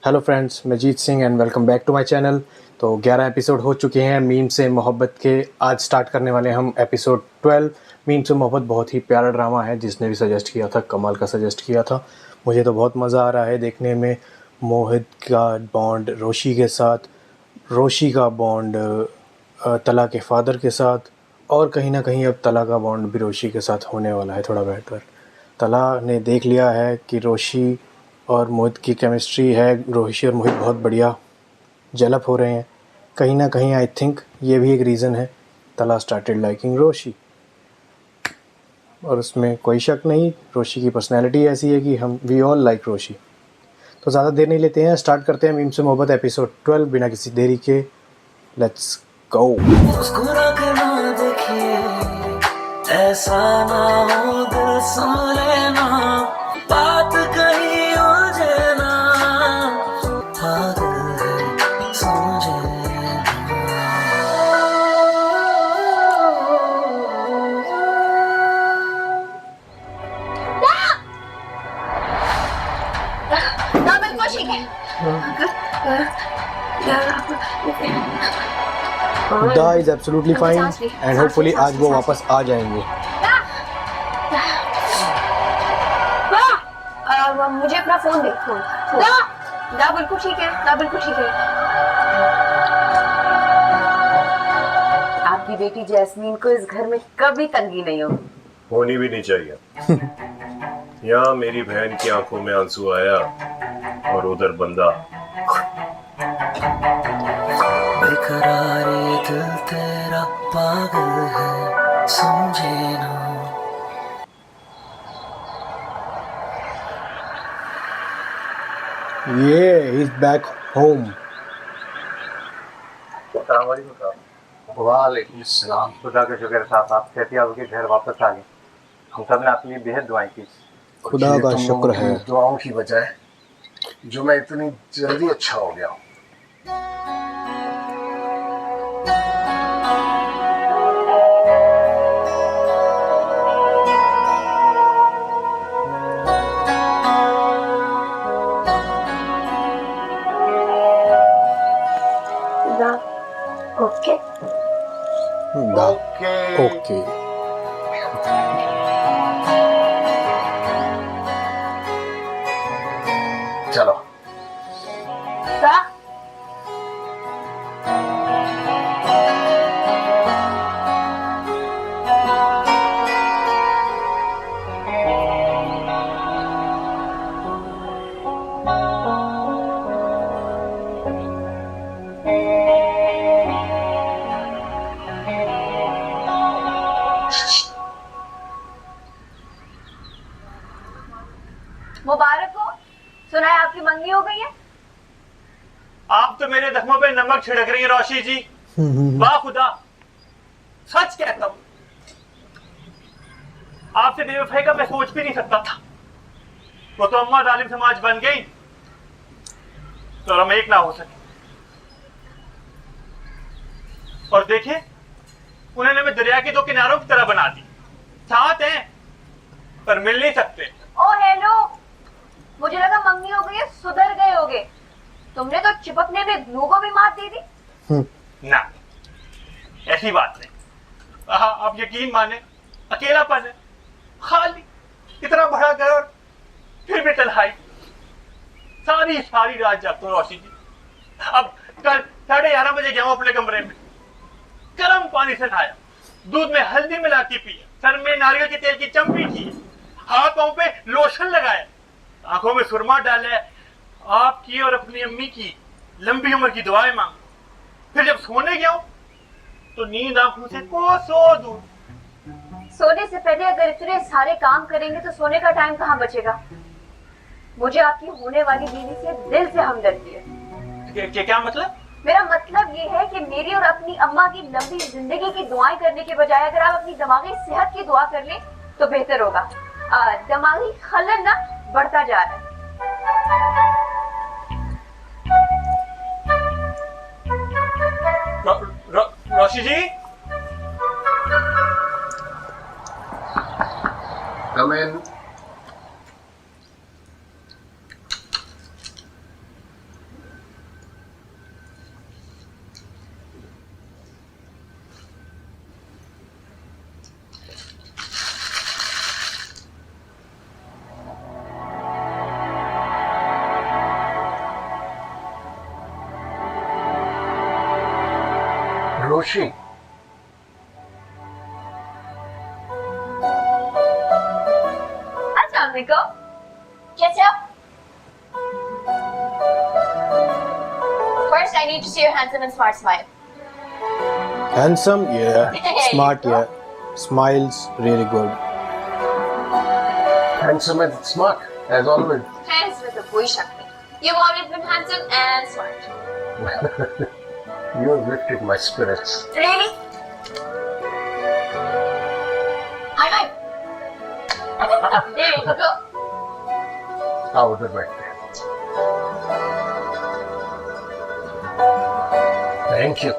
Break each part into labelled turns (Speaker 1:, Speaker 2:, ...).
Speaker 1: Hello friends, मैं Jeet Singh and welcome back to my channel. तो 11 episode हो चुके हैं मीम से मोहब्बत के। आज स्टार्ट करने वाले हम एपिसोड 12। मीम से मोहब्बत बहुत ही प्यारा ड्रामा है। जिसने भी सजेस्ट किया था, कमाल का सजेस्ट किया था। मुझे तो बहुत मज़ा आ रहा है देखने में। मोहित का बॉन्ड रोशी के साथ, रोशी का बॉन्ड तला के फादर के साथ, और कहीं ना कहीं अब तला का बॉन्ड भी रोशी के साथ होने वाला है थोड़ा बेहतर। तला ने देख लिया है कि रोशी और मोहित की केमिस्ट्री है। रोशी और मोहित बहुत बढ़िया जेलअप हो रहे हैं। कहीं ना कहीं आई थिंक ये भी एक रीज़न है तला स्टार्टेड लाइकिंग रोशी। और उसमें कोई शक नहीं, रोशी की पर्सनैलिटी ऐसी है कि हम वी ऑल लाइक रोशी। तो ज़्यादा देर नहीं लेते हैं, स्टार्ट करते हैं मीम से मोहब्बत एपिसोड 12 बिना किसी देरी के। Let's go.
Speaker 2: मुस्कुरा के ना देखिए, ऐसा ना हो दिल सुन लेना, बात कहीं उलझे ना, पागल है समझे
Speaker 3: ना। बिल्कुल ठीक है।
Speaker 1: दा is absolutely fine and hopefully आज वो वापस आ जाएंगे।
Speaker 3: मुझे अपना फोन दे। दा बिल्कुल ठीक है। दा बिल्कुल ठीक है।
Speaker 4: आपकी बेटी जैस्मीन को इस घर में कभी तंगी नहीं
Speaker 5: होनी भी नहीं चाहिए। यहाँ मेरी बहन की आंखों में आंसू आया और उधर बंदा।
Speaker 2: बेकरारी दिल तेरा पागल है समझे ना।
Speaker 1: ये इज बैक होम।
Speaker 6: वालेकुम सलाम। खुदा का शुक्र साहब, आप सेहतियाब के घर वापस आ गए। हम सब ने आपके लिए बेहद दुआएं की।
Speaker 1: खुदा का शुक्र है।
Speaker 7: दुआओं की बजाय जो मैं इतनी जल्दी अच्छा हो गया हूँ।
Speaker 3: Okay
Speaker 1: okay.
Speaker 7: चलो
Speaker 3: दा मुबारक हो। सुना है आपकी मंगनी हो गई है।
Speaker 8: आप तो मेरे जख्मों पे नमक छिड़क रही है रोशी जी। वाह खुदा, सच कहता हूं, आपसे बेवफाई का मैं सोच भी नहीं सकता था। वो तो अम्मा जालिम समाज बन गई तो हम एक ना हो सके। और देखिए, उन्होंने हमें दरिया के दो किनारों की तरह बना दी। साथ हैं पर मिल नहीं सकते।
Speaker 3: ओ हेलो, मुझे लगा मंगनी हो गई है, सुधर गए होगे। तुमने तो चिपकने में ग्लू को भी मात दे दी।
Speaker 8: ना, ऐसी बात नहीं। आप यकीन माने, अकेलापन है, खाली इतना बड़ा घर और फिर भी तन्हाई। सारी रात जागता हूं रोशी जी। अब कल 11:30 बजे गया हूं अपने कमरे में, गर्म पानी से नहाया, दूध में हल्दी मिला के पिया, सर में नारियल के तेल की चम्पी की, हाथ पांव पे लोशन लगाया, आंखों में सुरमा डाला है, आपकी और अपनी अम्मी की लंबी उम्र की दुआएं मांग। फिर जब सोने गया तो नींद आंखों से कोसों दूर।
Speaker 3: सोने से पहले अगर इतने सारे काम करेंगे तो सोने का टाइम कहाँ बचेगा। मुझे आपकी होने वाली बीवी से दिल से हमदर्दी है।
Speaker 8: क्या मतलब?
Speaker 3: मेरा मतलब ये है कि मेरी और अपनी अम्मा की लंबी जिंदगी की दुआएं करने के बजाय अगर आप अपनी दिमागी सेहत की दुआ कर लें तो बेहतर होगा। दिमागी खलल ना बढ़ता जा रहा है।
Speaker 8: रोशी जी,
Speaker 7: Come in. खुशी
Speaker 3: अस्सलाम वालेकुम, कैसे आप? First, I need to see your handsome and smart smile.
Speaker 1: Handsome, yeah. Smart, yeah. Smiles, really good.
Speaker 7: handsome and smart as always.
Speaker 3: Hands with a कोई शक नहीं. You've always been handsome and smart.
Speaker 7: You have lifted my spirits.
Speaker 3: Really? High five. There you go.
Speaker 7: आओ उधर बैठते हैं. Thank you.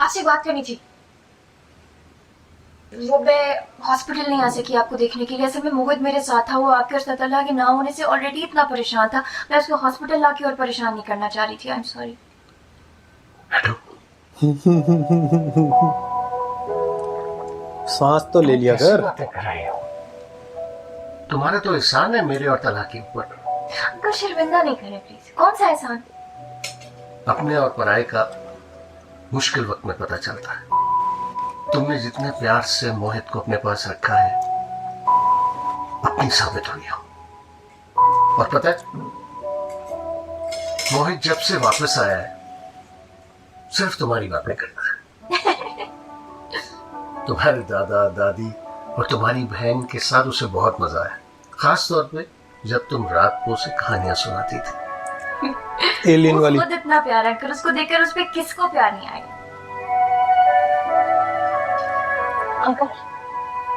Speaker 3: आपसे बात करनी थी. वो मैं हॉस्पिटल नहीं आ सकी आपको देखने के लिए. असल में मोहित मेरे साथ था. वो आपके और सतल्ला के ना होने से ऑलरेडी इतना परेशान था. मैं उसको हॉस्पिटल लाके और परेशान नहीं करना चाह रही थी. I am sorry.
Speaker 1: सांस तो ले लिया
Speaker 7: कैसी
Speaker 1: कर.
Speaker 7: बातें कर रही हो? तुम्हारा तो एहसान है मेरे और तला के ऊपर.
Speaker 3: अंकल शर्मिंदा नहीं करें प्लीज. कौन सा एहसान?
Speaker 7: अपने और पराये का मुश्किल वक्त में पता चलता है. तुमने जितने प्यार से मोहित को अपने पास रखा है अपनी साबित हुई हो. और पता है मोहित जब से वापस आया है सिर्फ तुम्हारी बातें करता है. तुम्हारे दादा दादी और तुम्हारी बहन के साथ उसे बहुत मजा आया. खास तौर पे जब तुम रात को उसे कहानियां सुनाती थी.
Speaker 1: एलियन वाली.
Speaker 3: खुद इतना प्यार है अंकल. उसको देखकर उस पे किसको प्यार नहीं आएगा. Uncle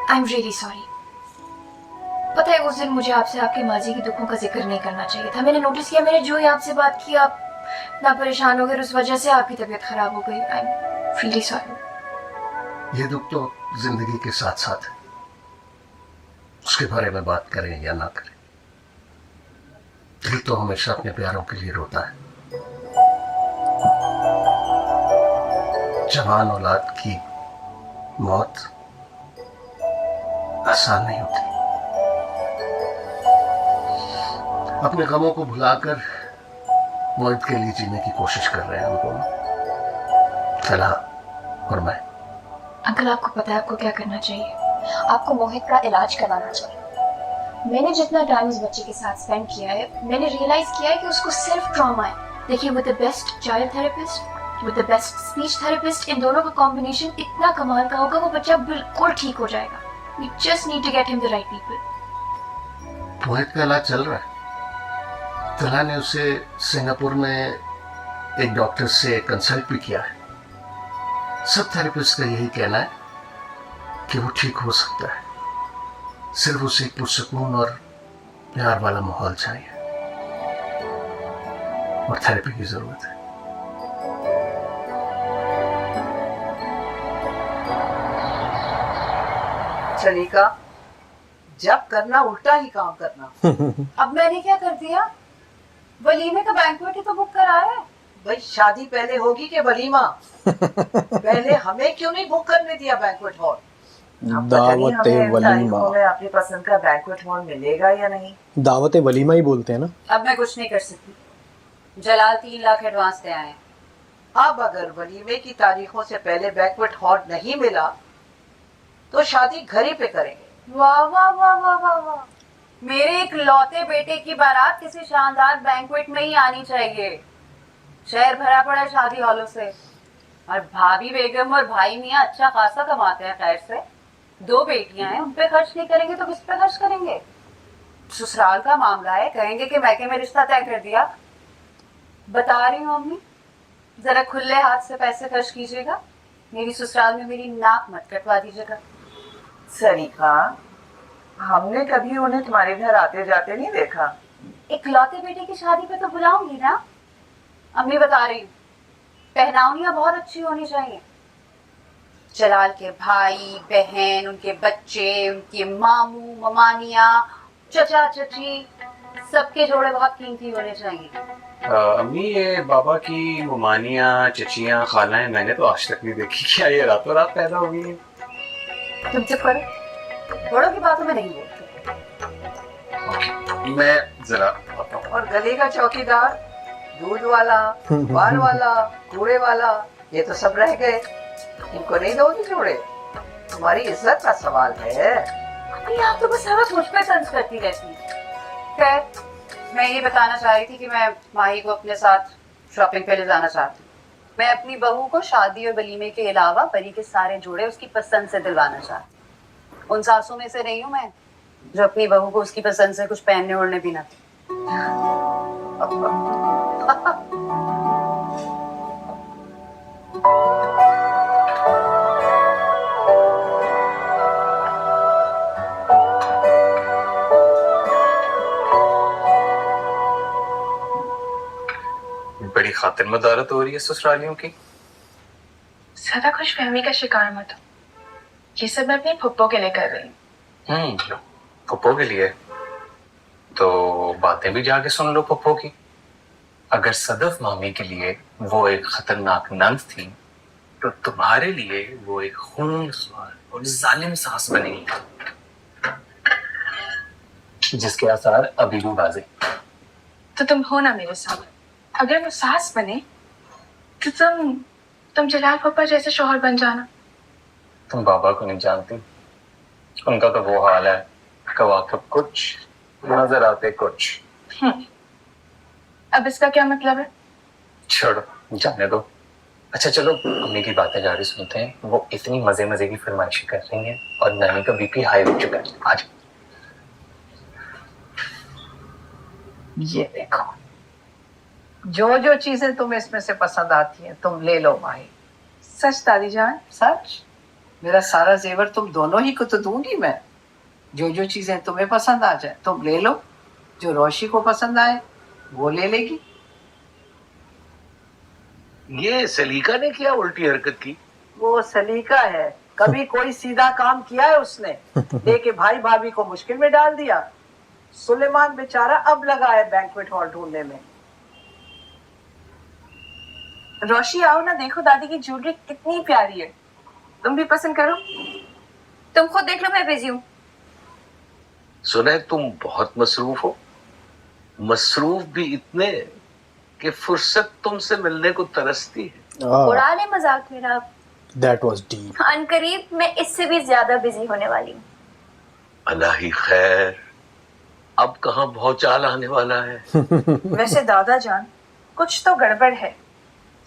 Speaker 3: I am really sorry. पता है उस दिन मुझे आपसे आपके माजी के दुखों का जिक्र नहीं करना चाहिए था. मैंने नोटिस किया मैंने जो ही आपसे बात की आप ना परेशान हो गए. उस वजह से आपकी तबीयत खराब हो गई. I am really sorry.
Speaker 7: ये दुख तो जिंदगी के साथ साथ है. उसके बारे में बात करें या ना करें दिल तो हमेशा अपने प्यारों के लिए रोता है. जवान औलाद की मौत आसान नहीं होती. अपने गमों को भुलाकर मोहित के लिए जीने की कोशिश कर रहे हैं हम दोनों, तला और मैं.
Speaker 3: अंकल आपको पता है आपको क्या करना चाहिए. आपको मोहित का इलाज करवाना चाहिए. मैंने जितना टाइम उस बच्चे के साथ स्पेंड किया है मैंने रियलाइज किया है कि उसको सिर्फ ट्रॉमा है. देखिए with the best child therapist with the best speech therapist इन दोनों का कॉम्बिनेशन इतना कमाल का होगा. वो बच्चा बिल्कुल ठीक हो जाएगा. We just need to get him the right people.
Speaker 7: Mohit का इलाज चल रहा है. तला ने उसे सिंगापुर में एक डॉक्टर से कंसल्ट भी किया है. सब थेरेपिस्ट का यही कहना है कि वो ठीक हो सकता है. सिर्फ उसे पुरसकून और प्यार वाला माहौल चाहिए और थेरेपी की जरूरत है.
Speaker 4: शरीका जब करना उल्टा ही काम करना.
Speaker 9: अब मैंने क्या कर दिया? वलीमे का बैंक्वेट ही तो बुक कराया है.
Speaker 4: भाई शादी पहले होगी कि वलीमा? पहले हमें क्यों नहीं बुक करने दिया बैंक्वेट हॉल?
Speaker 1: दावत वलीमा.
Speaker 4: हमें अपनी पसंद का बैंक्वेट हॉल मिलेगा या नहीं?
Speaker 1: दावत वलीमा ही बोलते हैं ना.
Speaker 9: अब मैं कुछ नहीं कर सकती. जलाल 3 लाख एडवांस दे आए.
Speaker 4: अब अगर वलीमे की तारीखों से पहले बैंक्वेट हॉल नहीं मिला तो शादी घर ही पे करेंगे.
Speaker 9: वाह वाह वाह वाह वाह वाह. मेरे एक लौते बेटे की बारात किसी शानदार बैंक्वेट में ही आनी चाहिए. शहर भरा पड़ा है शादी हॉलों से. और भाभी बेगम और भाई मियाँ अच्छा खासा कमाते हैं. खैर से 2 बेटियां हैं उन पे खर्च नहीं करेंगे तो किस पे खर्च करेंगे? ससुराल का मामला है कहेंगे कि मैके में रिश्ता तय कर दिया. बता रही हूँ अम्मी जरा खुले हाथ से पैसे खर्च कीजिएगा. मेरी ससुराल में मेरी नाक मत कटवा दीजिएगा.
Speaker 4: सरीका हमने कभी उन्हें तुम्हारे घर आते जाते नहीं देखा.
Speaker 9: इकलौते बेटे की शादी पे तो बुलाऊंगी ना. अम्मी बता रही हूँ पहनावनियां बहुत अच्छी होनी चाहिए. जलाल के भाई बहन उनके बच्चे उनके मामू ममानिया चचा चची सबके जोड़े बहुत कीमती होने चाहिए.
Speaker 10: अम्मी ये बाबा की ममानियाँ चचियाँ खालाएं मैंने तो आज तक नहीं देखी. क्या ये रातों रात पैदा हो गई है?
Speaker 9: तुम चुप करो. बड़ों की बातों में नहीं बोलते.
Speaker 10: मैं जरा आता हूँ.
Speaker 4: और गली का चौकीदार दूध वाला, बार वाला, कूड़े वाला, ये तो सब रह गए। इनको नहीं दोगे जोड़े? तुम्हारी इज्जत का सवाल है।
Speaker 9: अरे आप तो बस हर वक्त मुझ पे तंज करती रहती है। खैर, मैं ये बताना चाह रही थी कि मैं माही को अपने साथ शॉपिंग पे ले जाना चाहती हूँ। मैं अपनी बहू को शादी और वलीमे के अलावा परी के सारे जोड़े उसकी पसंद से दिलवाना चाहती हूँ। उन सासों में से नहीं हूँ मैं जो अपनी बहू को उसकी पसंद से कुछ पहनने ओढ़ने भी ना दे।
Speaker 10: बड़ी खातिर मदारत हो रही है ससुरालियों की।
Speaker 11: ज्यादा खुशफहमी का शिकार मत हो। ये सब मैं अपनी फुप्पो के लिए कर रही हूँ।
Speaker 10: पप्पो के लिए तो बातें भी जाके सुन लो पप्पो की। अगर सदफ मामी के लिए वो एक खतरनाक नंद थी तो तुम्हारे लिए वो एक खूंखार और जालिम सास बनेगी जिसके आसार अभी भी वाज़ेह।
Speaker 11: तो तुम हो ना मेरे साथ। अगर वो सास बने तो तुम जलाल पापा जैसे शोहर बन जाना।
Speaker 10: तुम बाबा को नहीं जानती, उनका तो वो हाल है कवाकब कुछ नजर आते कुछ।
Speaker 11: अब इसका क्या मतलब है? छोड़ो,
Speaker 10: जाने दो। अच्छा चलो अम्मी की बातें जारी सुनते हैं। वो इतनी मजे मजे की फरमाइशें कर रही हैं और नानी का बीपी हाई हो चुका है। आज
Speaker 4: ये देखो, जो जो चीजें तुम्हें इसमें से पसंद आती हैं तुम ले लो माही।
Speaker 11: सच दादी जान?
Speaker 4: सच। मेरा सारा जेवर तुम दोनों ही को तो दूंगी मैं। जो जो चीजें तुम्हें पसंद आ जाए तुम ले लो, जो रोशी को पसंद आए वो ले लेगी।
Speaker 12: ये सलीका ने क्या उल्टी हरकत की?
Speaker 4: वो सलीका है, कभी कोई सीधा काम किया है उसने? देके भाई भाभी को मुश्किल में डाल दिया। सुलेमान बेचारा अब लगा है बैंक्वेट हॉल ढूंढने में।
Speaker 11: रोशी आओ ना, देखो दादी की ज्वेलरी कितनी प्यारी है। तुम भी पसंद करो।
Speaker 9: तुम खुद देख लो, मैं बिजी हूँ।
Speaker 12: सुना है तुम बहुत मसरूफ हो। मसरूफ भी इतने कि फुर्सत तुमसे मिलने को तरसती है।
Speaker 3: उड़ा ले मजाक मेरा।
Speaker 1: That was deep.
Speaker 3: अनकरीब मैं इससे भी ज्यादा बिजी होने वाली हूँ।
Speaker 12: अल्लाह ही खैर, अब कहाँ भौचाल आने वाला है?
Speaker 11: वैसे दादा जान, कुछ तो गड़बड़ है।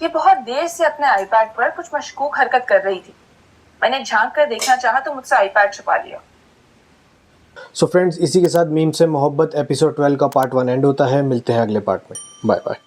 Speaker 11: ये बहुत देर से अपने आईपैड पर कुछ मशकूक हरकत कर रही थी। मैंने झांक कर देखना चाहा तो मुझसे आईपैड छुपा लिया।
Speaker 1: सो फ्रेंड्स, इसी के साथ मीम से मोहब्बत एपिसोड 12 का पार्ट 1 एंड होता है। मिलते हैं अगले पार्ट में। Bye bye.